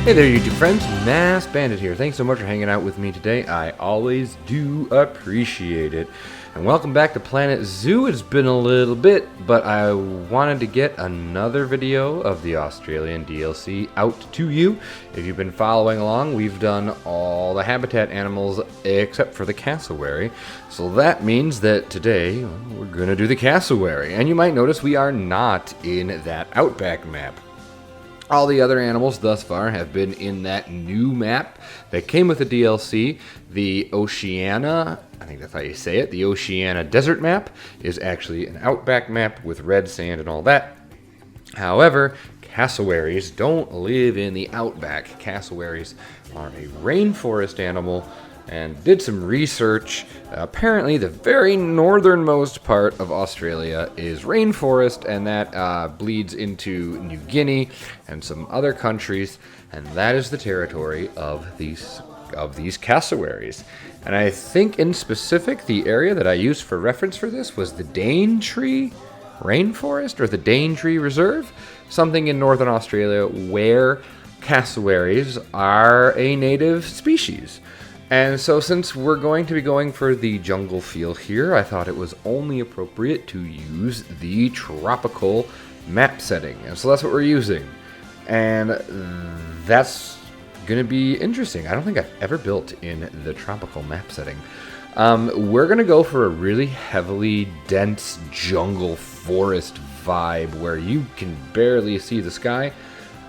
Hey there, YouTube friends. maskedbandit here. Thanks so much for hanging out with me today. I always do appreciate it. And welcome back to Planet Zoo. It's been a little bit, but I wanted to get another video of the Australian DLC out to you. If you've been following along, we've done all the habitat animals except for the cassowary. So that means that today we're going to do the cassowary. And you might notice we are not in that Outback map. All the other animals thus far have been in that new map that came with the DLC. The Oceania, I think that's how you say it, the Oceania desert map is actually an outback map with red sand and all that. However, cassowaries don't live in the outback. Cassowaries are a rainforest animal, and did some research. Apparently the very northernmost part of Australia is rainforest, and that bleeds into New Guinea and some other countries, and that is the territory of these cassowaries. And I think in specific the area that I used for reference for this was the Daintree Rainforest or the Daintree Reserve, something in northern Australia where cassowaries are a native species. And so since we're going to be going for the jungle feel here, I thought it was only appropriate to use the tropical map setting. And so that's what we're using. And that's going to be interesting. I don't think I've ever built in the tropical map setting. We're going to go for a really heavily dense jungle forest vibe where you can barely see the sky.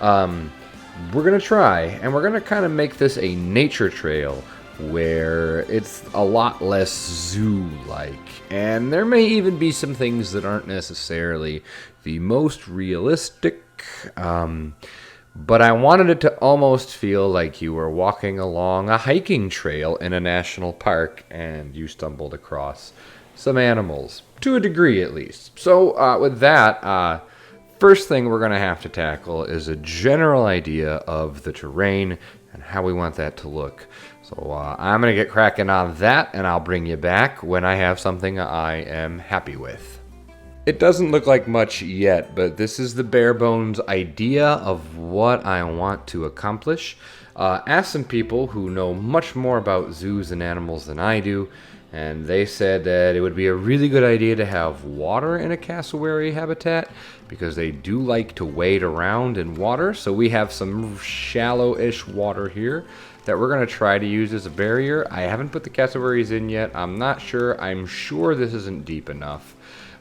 We're going to try, and we're going to kind of make this a nature trail where it's a lot less zoo-like, and there may even be some things that aren't necessarily the most realistic, but I wanted it to almost feel like you were walking along a hiking trail in a national park and you stumbled across some animals, to a degree at least. So with that, first thing we're going to have to tackle is a general idea of the terrain and how we want that to look. So I'm going to get cracking on that, and I'll bring you back when I have something I am happy with. It doesn't look like much yet, but this is the bare bones idea of what I want to accomplish. Asked some people who know much more about zoos and animals than I do, and they said that it would be a really good idea to have water in a cassowary habitat because they do like to wade around in water. So we have some shallow-ish water here that we're going to try to use as a barrier. I haven't put the cassowaries in yet. I'm not sure. I'm sure this isn't deep enough.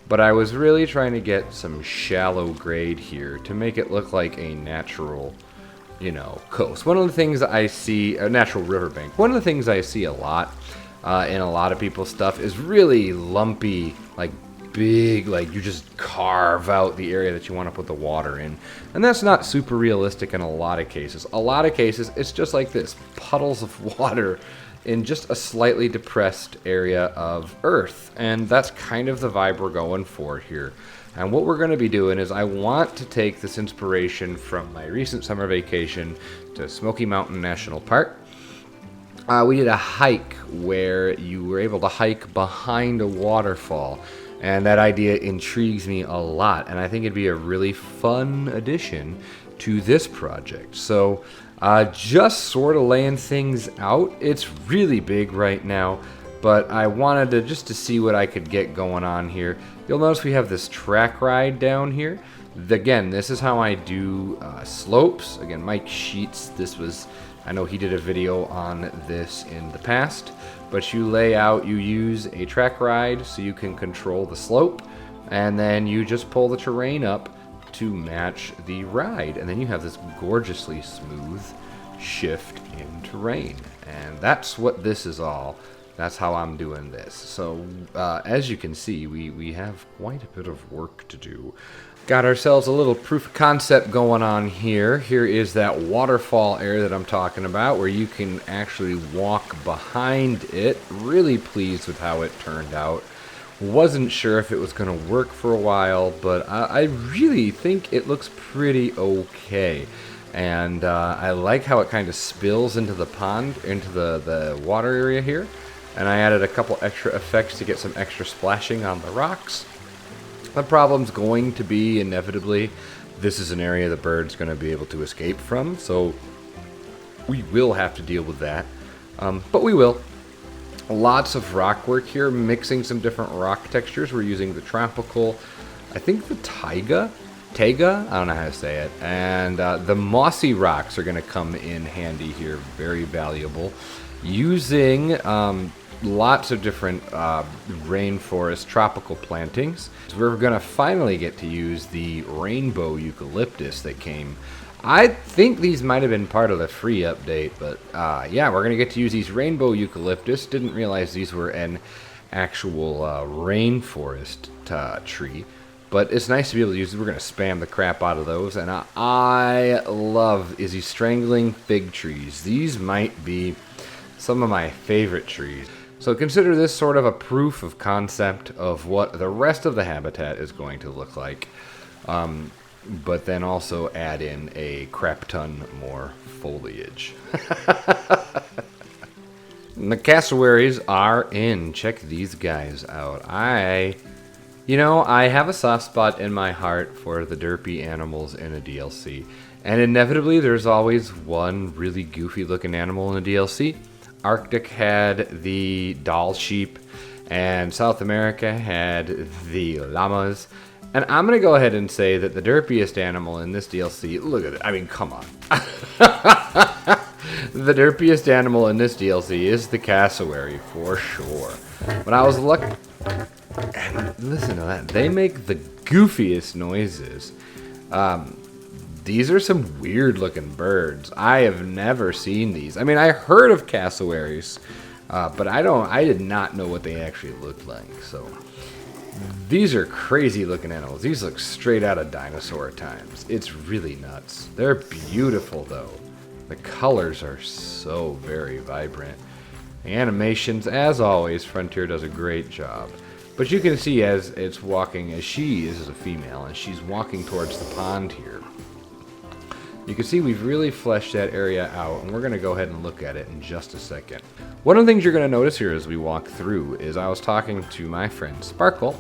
But I was really trying to get some shallow grade here to make it look like a natural, coast. One of the things I see, a natural riverbank, one of the things I see a lot in a lot of people's stuff is really lumpy, like big, like you just carve out the area that you want to put the water in. And that's not super realistic in a lot of cases. A lot of cases, it's just like this, puddles of water in just a slightly depressed area of earth. And that's kind of the vibe we're going for here. And what we're going to be doing is I want to take this inspiration from my recent summer vacation to Smoky Mountain National Park. We did a hike where you were able to hike behind a waterfall. And that idea intrigues me a lot, and I think it'd be a really fun addition to this project. So just sort of laying things out. It's really big right now, but I wanted to see what I could get going on here. You'll notice we have this track ride down here. Again, this is how I do slopes. Again, Mike Sheets, I know he did a video on this in the past, but you use a track ride so you can control the slope, and then you just pull the terrain up to match the ride, and then you have this gorgeously smooth shift in terrain. And that's what this is all. That's how I'm doing this. So as you can see, we have quite a bit of work to do. Got ourselves a little proof of concept going on here. Here is that waterfall area that I'm talking about where you can actually walk behind it. Really pleased with how it turned out. Wasn't sure if it was going to work for a while, but I really think it looks pretty okay. And I like how it kind of spills into the pond, into the water area here. And I added a couple extra effects to get some extra splashing on the rocks. The problem's going to be, inevitably, this is an area the bird's going to be able to escape from, so we will have to deal with that. But we will. Lots of rock work here, mixing some different rock textures. We're using the tropical, I think the taiga, I don't know how to say it. And the mossy rocks are going to come in handy here, very valuable. Using lots of different rainforest tropical plantings. So we're going to finally get to use the rainbow eucalyptus that came. I think these might have been part of the free update, but yeah, we're going to get to use these rainbow eucalyptus. Didn't realize these were an actual rainforest tree, but it's nice to be able to use them. We're going to spam the crap out of those, and I love is these strangling fig trees. These might be some of my favorite trees. So consider this sort of a proof of concept of what the rest of the habitat is going to look like. But then also add in a crap ton more foliage. The cassowaries are in. Check these guys out. I have a soft spot in my heart for the derpy animals in a DLC. And inevitably, there's always one really goofy looking animal in a DLC. Arctic had the doll sheep, and South America had the llamas. And I'm going to go ahead and say that the derpiest animal in this DLC, look at it, I mean, come on. The derpiest animal in this DLC is the cassowary, for sure. When I was looking, and listen to that, they make the goofiest noises. These are some weird looking birds. I have never seen these. I mean, I heard of cassowaries, but I did not know what they actually looked like, so... These are crazy looking animals. These look straight out of dinosaur times. It's really nuts. They're beautiful though. The colors are so very vibrant. The animations, as always, Frontier does a great job. But you can see as it's walking, as she is a female, and she's walking towards the pond here. You can see we've really fleshed that area out, and we're going to go ahead and look at it in just a second. One of the things you're going to notice here as we walk through is I was talking to my friend Sparkle,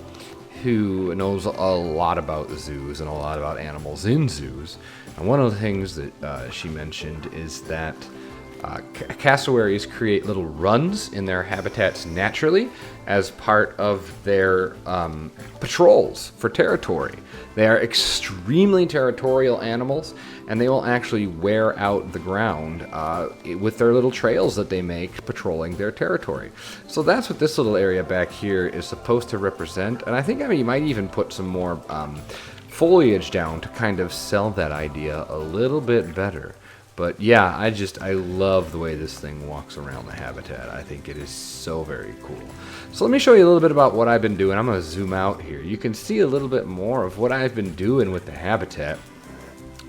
who knows a lot about zoos and a lot about animals in zoos. And one of the things that she mentioned is that cassowaries create little runs in their habitats naturally as part of their patrols for territory. They are extremely territorial animals, and they will actually wear out the ground with their little trails that they make patrolling their territory. So that's what this little area back here is supposed to represent, and I think you might even put some more foliage down to kind of sell that idea a little bit better. But yeah, I love the way this thing walks around the habitat. I think it is so very cool. So let me show you a little bit about what I've been doing. I'm going to zoom out here. You can see a little bit more of what I've been doing with the habitat.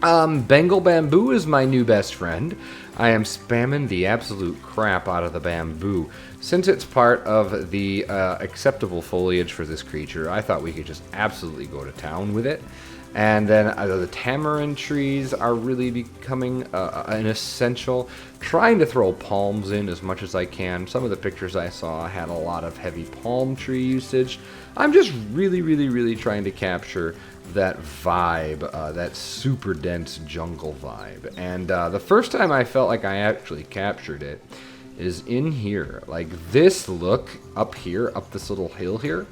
Bengal bamboo is my new best friend. I am spamming the absolute crap out of the bamboo. Since it's part of the acceptable foliage for this creature, I thought we could just absolutely go to town with it. And then the tamarind trees are really becoming an essential. Trying to throw palms in as much as I can. Some of the pictures I saw had a lot of heavy palm tree usage. I'm just really trying to capture that vibe, that super dense jungle vibe. And the first time I felt like I actually captured it is in here. Like this look up here, up this little hill here.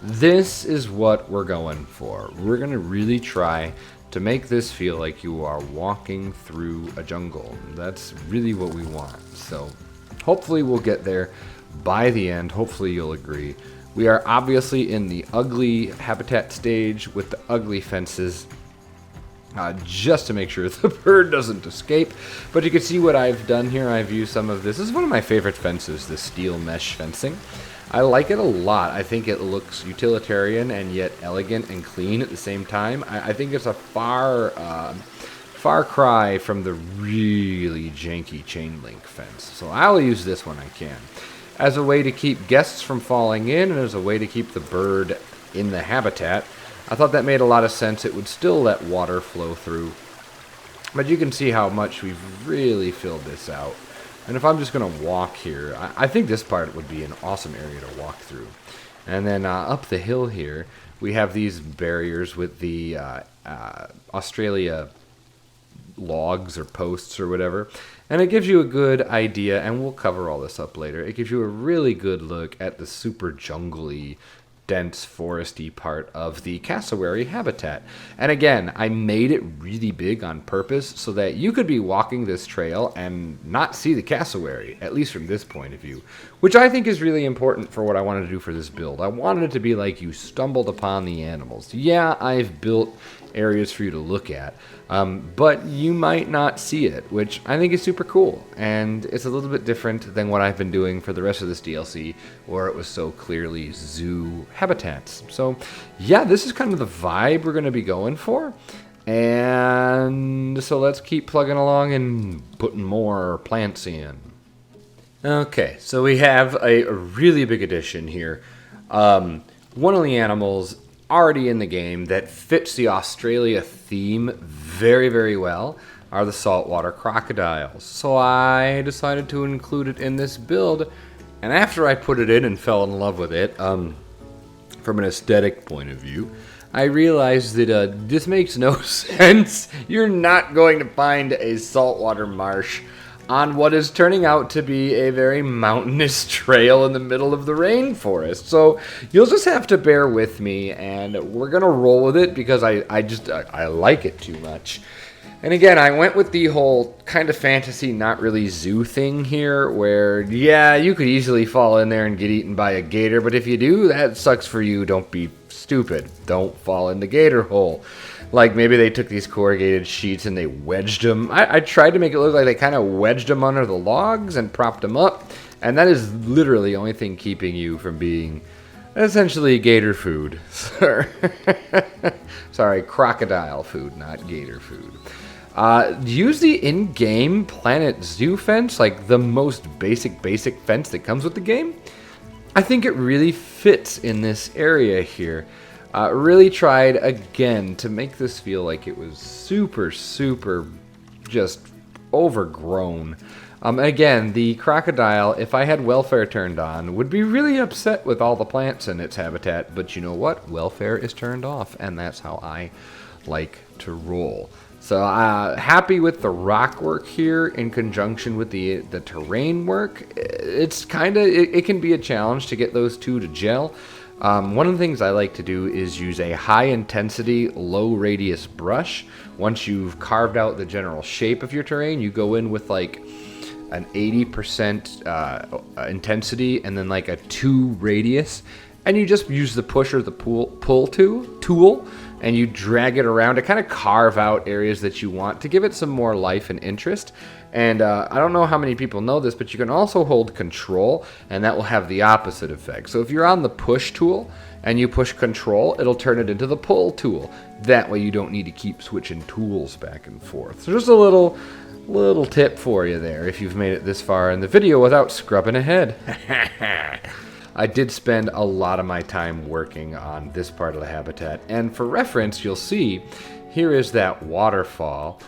This is what we're going for. We're going to really try to make this feel like you are walking through a jungle. That's really what we want. So hopefully we'll get there by the end. Hopefully you'll agree. We are obviously in the ugly habitat stage with the ugly fences. Just to make sure the bird doesn't escape. But you can see what I've done here. I've used some of this. This is one of my favorite fences, the steel mesh fencing. I like it a lot. I think it looks utilitarian and yet elegant and clean at the same time. I think it's a far cry from the really janky chain link fence. So I'll use this when I can. As a way to keep guests from falling in and as a way to keep the bird in the habitat, I thought that made a lot of sense. It would still let water flow through. But you can see how much we've really filled this out. And if I'm just going to walk here, I think this part would be an awesome area to walk through. And then up the hill here, we have these barriers with the Australia logs or posts or whatever. And it gives you a good idea, and we'll cover all this up later, it gives you a really good look at the super jungly, dense foresty part of the cassowary habitat. And again, I made it really big on purpose so that you could be walking this trail and not see the cassowary, at least from this point of view, which I think is really important for what I wanted to do for this build. I wanted it to be like you stumbled upon the animals. Yeah, I've built areas for you to look at, but you might not see it, which I think is super cool, and it's a little bit different than what I've been doing for the rest of this DLC, where it was so clearly zoo habitats. So yeah, this is kind of the vibe we're going to be going for, and so let's keep plugging along and putting more plants in. Okay, so we have a really big addition here. One of the animals already in the game that fits the Australia theme very, very well are the saltwater crocodiles. So I decided to include it in this build, and after I put it in and fell in love with it, from an aesthetic point of view, I realized that this makes no sense. You're not going to find a saltwater marsh on what is turning out to be a very mountainous trail in the middle of the rainforest. So you'll just have to bear with me, and we're gonna roll with it because I like it too much. And again, I went with the whole kind of fantasy, not really zoo thing here, where, yeah, you could easily fall in there and get eaten by a gator, but if you do, that sucks for you. Don't be stupid. Don't fall in the gator hole. Like, maybe they took these corrugated sheets and they wedged them. I tried to make it look like they kind of wedged them under the logs and propped them up, and that is literally the only thing keeping you from being essentially gator food. Sorry, crocodile food, not gator food. Use the in-game Planet Zoo fence, like the most basic fence that comes with the game. I think it really fits in this area here. Really tried again to make this feel like it was super just overgrown. Again, the crocodile, if I had welfare turned on, would be really upset with all the plants in its habitat, but you know what? Welfare is turned off, and that's how I like to roll. So happy with the rock work here in conjunction with the terrain work. It's kind of, it can be a challenge to get those two to gel. One of the things I like to do is use a high intensity, low radius brush. Once you've carved out the general shape of your terrain, you go in with like an 80% intensity and then like a 2 radius, and you just use the push or the pull tool, and you drag it around to kind of carve out areas that you want to give it some more life and interest. And I don't know how many people know this, but you can also hold control, and that will have the opposite effect. So if you're on the push tool and you push control, it'll turn it into the pull tool. That way you don't need to keep switching tools back and forth. So just a little tip for you there if you've made it this far in the video without scrubbing ahead. I did spend a lot of my time working on this part of the habitat, and for reference, you'll see here is that waterfall.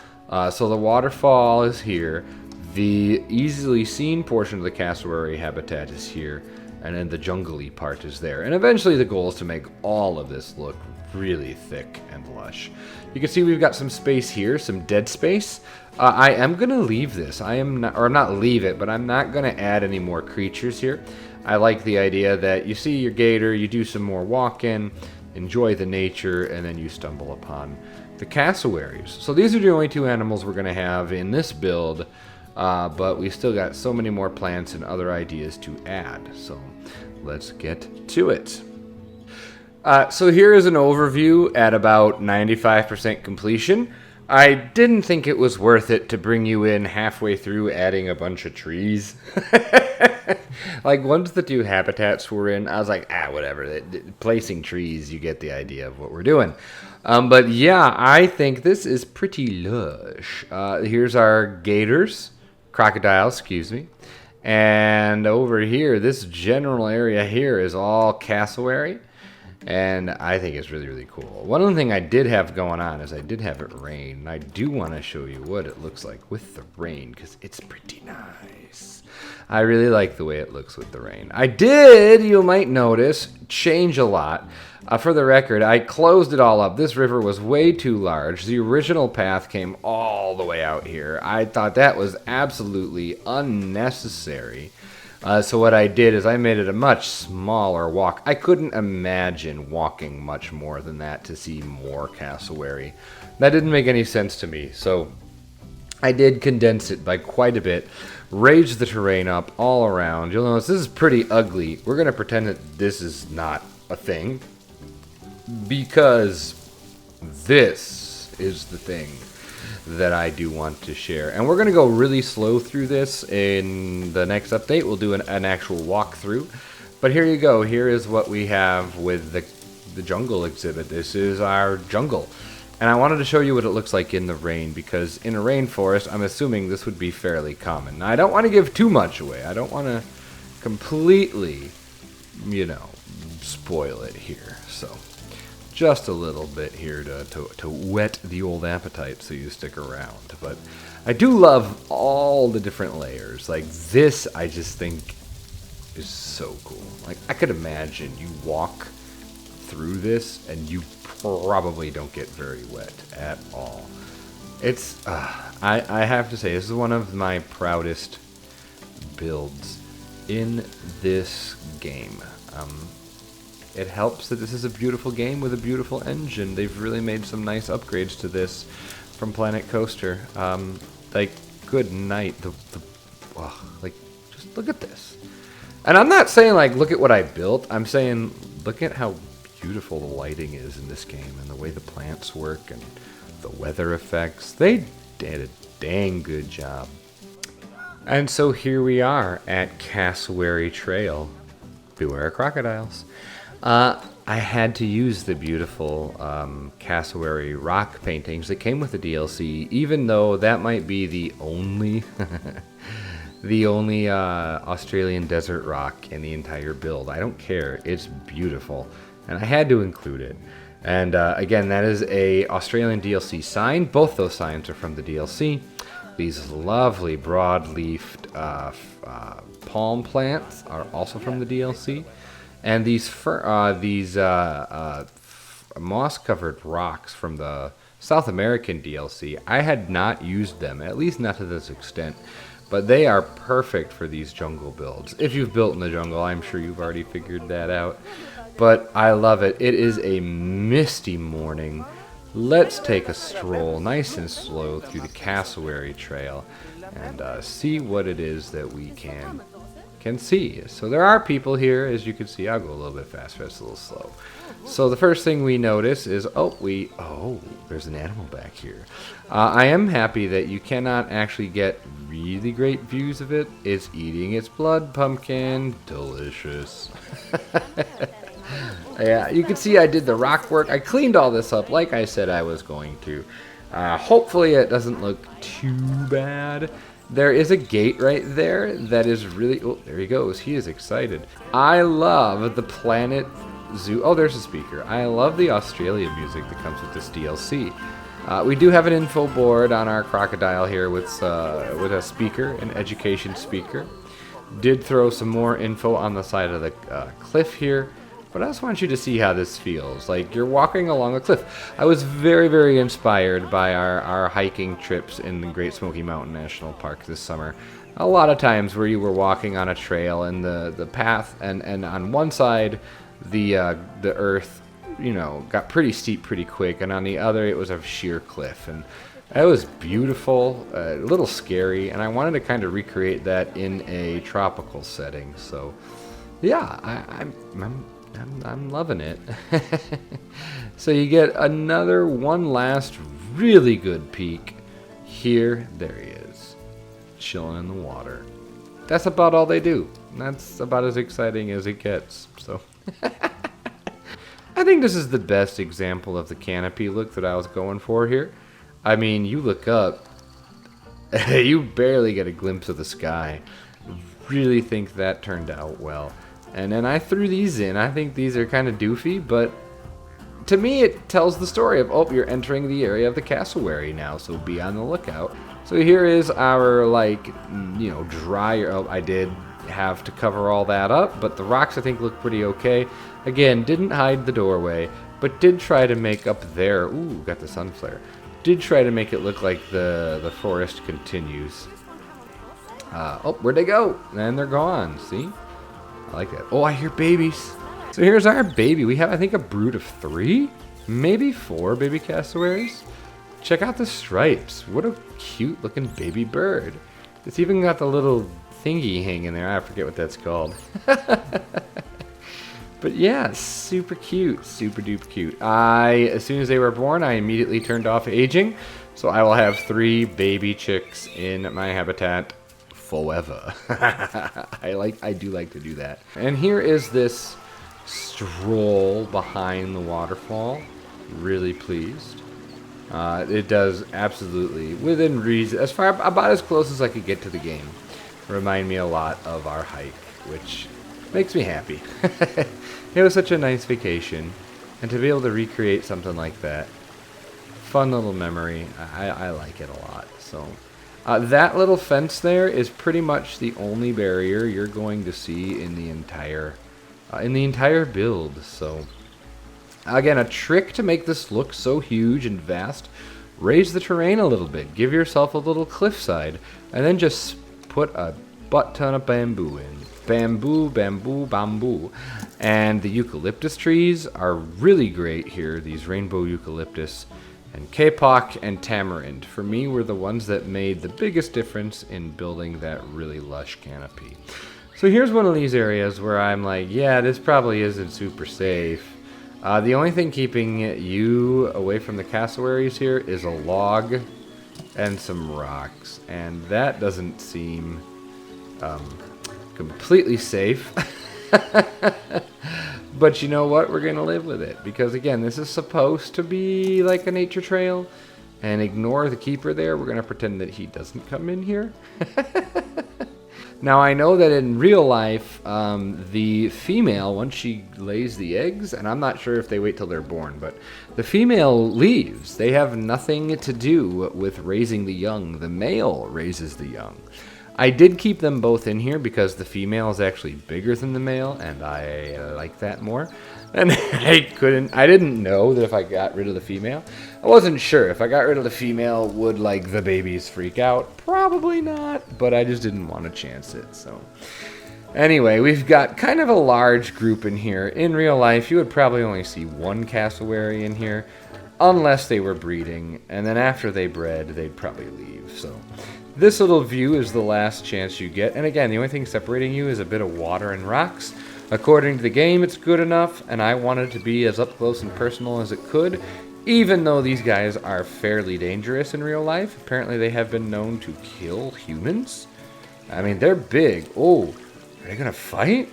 So the waterfall is here, the easily seen portion of the cassowary habitat is here, and then the jungly part is there. And eventually the goal is to make all of this look really thick and lush. You can see we've got some space here, some dead space. I am going to leave this. Not leave it, but I'm not going to add any more creatures here. I like the idea that you see your gator, you do some more walking, enjoy the nature, and then you stumble upon the cassowaries. So these are the only two animals we're going to have in this build, but we still got so many more plants and other ideas to add. So let's get to it. So here is an overview at about 95% completion. I didn't think it was worth it to bring you in halfway through adding a bunch of trees. Like, once the two habitats were in, I was like, whatever. Placing trees, you get the idea of what we're doing. But yeah, I think this is pretty lush. Here's our crocodiles, excuse me. And over here, this general area here is all cassowary. And I think it's really, really cool. One other thing I did have going on is I did have it rain. And I do want to show you what it looks like with the rain because it's pretty nice. I really like the way it looks with the rain. I did, you might notice, change a lot. For the record, I closed it all up. This river was way too large. The original path came all the way out here. I thought that was absolutely unnecessary. So what I did is I made it a much smaller walk. I couldn't imagine walking much more than that to see more cassowary. That didn't make any sense to me. So I did condense it by quite a bit. Raised the terrain up all around. You'll notice this is pretty ugly. We're going to pretend that this is not a thing, because this is the thing that I do want to share. And we're going to go really slow through this. In the next update, we'll do an actual walkthrough. But here you go. Here is what we have with the jungle exhibit. This is our jungle. And I wanted to show you what it looks like in the rain, because in a rainforest, I'm assuming this would be fairly common. Now, I don't want to give too much away. I don't want to completely, spoil it here. So just a little bit here to whet the old appetite so you stick around. But I do love all the different layers. Like this, I just think is so cool. Like I could imagine you walk through this and you probably don't get very wet at all. It's, I have to say, this is one of my proudest builds in this game. It helps that this is a beautiful game with a beautiful engine. They've really made some nice upgrades to this from Planet Coaster. Like, good night. Like, just look at this. And I'm not saying, like, look at what I built. I'm saying, look at how beautiful the lighting is in this game and the way the plants work and the weather effects. They did a dang good job. And so here we are at Cassowary Trail. Beware crocodiles. I had to use the beautiful Cassowary rock paintings that came with the DLC, even though that might be the only Australian desert rock in the entire build. I don't care. It's beautiful. And I had to include it. And again, that is a Australian DLC sign. Both those signs are from the DLC. These lovely broad-leafed palm plants are also from the DLC. And these moss-covered rocks from the South American DLC, I had not used them, at least not to this extent. But they are perfect for these jungle builds. If you've built in the jungle, I'm sure you've already figured that out. But I love it. It is a misty morning. Let's take a stroll nice and slow through the Cassowary Trail and see what it is that we can see. So there are people here, as you can see. I'll go a little bit faster. It's a little slow. So the first thing we notice is, there's an animal back here. I am happy that you cannot actually get really great views of it. It's eating its blood pumpkin. Delicious. Yeah, you can see I did the rock work. I cleaned all this up like I said I was going to. Hopefully it doesn't look too bad. There is a gate right there that is really... Oh, there he goes. He is excited. I love the Planet Zoo... Oh, there's a speaker. I love the Australia music that comes with this DLC. We do have an info board on our crocodile here with a speaker, an education speaker. Did throw some more info on the side of the cliff here. But I just want you to see how this feels. Like you're walking along a cliff. I was very, very inspired by our hiking trips in the Great Smoky Mountain National Park this summer. A lot of times where you were walking on a trail and the path and on one side the earth, got pretty steep pretty quick, and on the other it was a sheer cliff, and it was beautiful, a little scary, and I wanted to kind of recreate that in a tropical setting. So yeah, I'm loving it. So you get one last really good peek. Here, there he is, chilling in the water. That's about all they do. That's about as exciting as it gets. So I think this is the best example of the canopy look that I was going for here. I mean, you look up, you barely get a glimpse of the sky. Really think that turned out well. And then I threw these in. I think these are kind of doofy, but to me it tells the story of, oh, you're entering the area of the cassowary now, so be on the lookout. So here is our, like, you know, drier. Oh, I did have to cover all that up, but the rocks I think look pretty okay. Again, didn't hide the doorway, but did try to make up there. Ooh, got the sun flare. Did try to make it look like the forest continues. Oh, where'd they go? And they're gone. See? I like that. Oh, I hear babies. So here's our baby. We have, I think, a brood of 3, maybe 4 baby cassowaries. Check out the stripes. What a cute looking baby bird. It's even got the little thingy hanging there. I forget what that's called. But yeah, super cute. Super duper cute. As soon as they were born, I immediately turned off aging. So I will have 3 baby chicks in my habitat forever. I do like to do that. And here is this stroll behind the waterfall. Really pleased. It does absolutely, within reason, about as close as I could get to the game. Remind me a lot of our hike, which makes me happy. It was such a nice vacation, and to be able to recreate something like that, fun little memory. I like it a lot. So that little fence there is pretty much the only barrier you're going to see in the entire build. So again, a trick to make this look so huge and vast: raise the terrain a little bit, give yourself a little cliffside, and then just put a butt ton of bamboo in. Bamboo, bamboo, bamboo. And the eucalyptus trees are really great here. These rainbow eucalyptus and kapok and tamarind, for me, were the ones that made the biggest difference in building that really lush canopy. So here's one of these areas where I'm like, yeah, this probably isn't super safe. The only thing keeping you away from the cassowaries here is a log and some rocks, and that doesn't seem completely safe. But you know what? We're going to live with it, because again, this is supposed to be like a nature trail, and ignore the keeper there. We're going to pretend that he doesn't come in here. Now, I know that in real life, the female, once she lays the eggs, and I'm not sure if they wait till they're born, but the female leaves. They have nothing to do with raising the young. The male raises the young. I did keep them both in here because the female is actually bigger than the male, and I like that more. And I didn't know that if I got rid of the female, I wasn't sure. If I got rid of the female, would like the babies freak out? Probably not, but I just didn't want to chance it. So anyway, we've got kind of a large group in here. In real life, you would probably only see 1 cassowary in here, unless they were breeding, and then after they bred, they'd probably leave. So this little view is the last chance you get, and again, the only thing separating you is a bit of water and rocks. According to the game, it's good enough, and I wanted to be as up close and personal as it could, even though these guys are fairly dangerous in real life. Apparently they have been known to kill humans. I mean, they're big. Oh, are they gonna fight?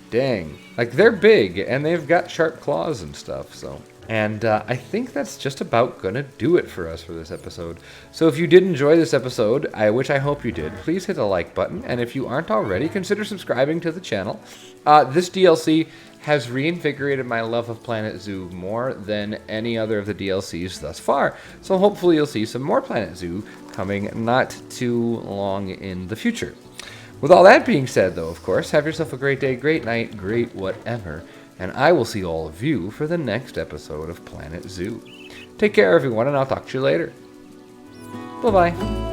Dang. Like, they're big, and they've got sharp claws and stuff, so. And I think that's just about going to do it for us for this episode. So if you did enjoy this episode, which I hope you did, please hit the like button. And if you aren't already, consider subscribing to the channel. This DLC has reinvigorated my love of Planet Zoo more than any other of the DLCs thus far. So hopefully you'll see some more Planet Zoo coming not too long in the future. With all that being said, though, of course, have yourself a great day, great night, great whatever. And I will see all of you for the next episode of Planet Zoo. Take care, everyone, and I'll talk to you later. Bye-bye.